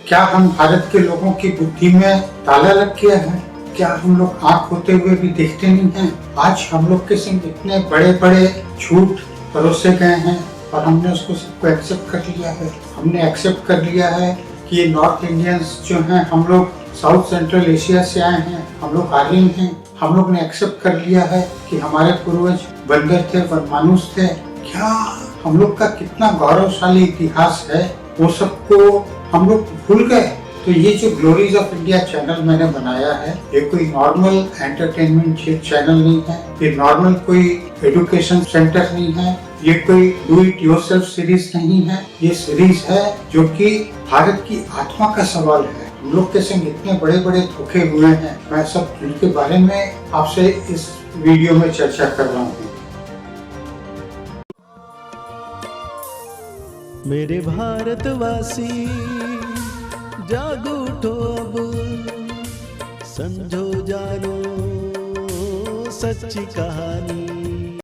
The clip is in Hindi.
क्या हम भारत के लोगों की बुद्धि में ताला लग गया है? क्या हम लोग आँख होते हुए भी देखते नहीं हैं? आज हम लोग के संग इतने बड़े बड़े झूठ परोसे गए हैं और हमने उसको सबको एक्सेप्ट कर लिया है। हमने एक्सेप्ट कर लिया है कि ये नॉर्थ इंडियंस जो हैं, हम लोग साउथ सेंट्रल एशिया से आए हैं, हम लोग आर्यन हैं। हम लोग ने एक्सेप्ट कर लिया है कि हमारे पूर्वज बंदर थे, वनमानुष थे। क्या हम लोग का कितना गौरवशाली इतिहास है, वो सबको हम लोग भूल गए। तो ये जो ग्लोरीज ऑफ इंडिया चैनल मैंने बनाया है, ये कोई नॉर्मल एंटरटेनमेंट चैनल नहीं है, ये नॉर्मल कोई एजुकेशन सेंटर नहीं है, ये कोई डू इट योरसेल्फ सीरीज नहीं है। ये सीरीज है जो कि भारत की आत्मा का सवाल है। हम लोग के संग इतने बड़े बड़े धोखे हुए हैं, मैं सब इनके बारे में आपसे इस वीडियो में चर्चा कर रहा हूँ। मेरे भारतवासी जागो उठो अब, समझो जानो सच्ची कहानी।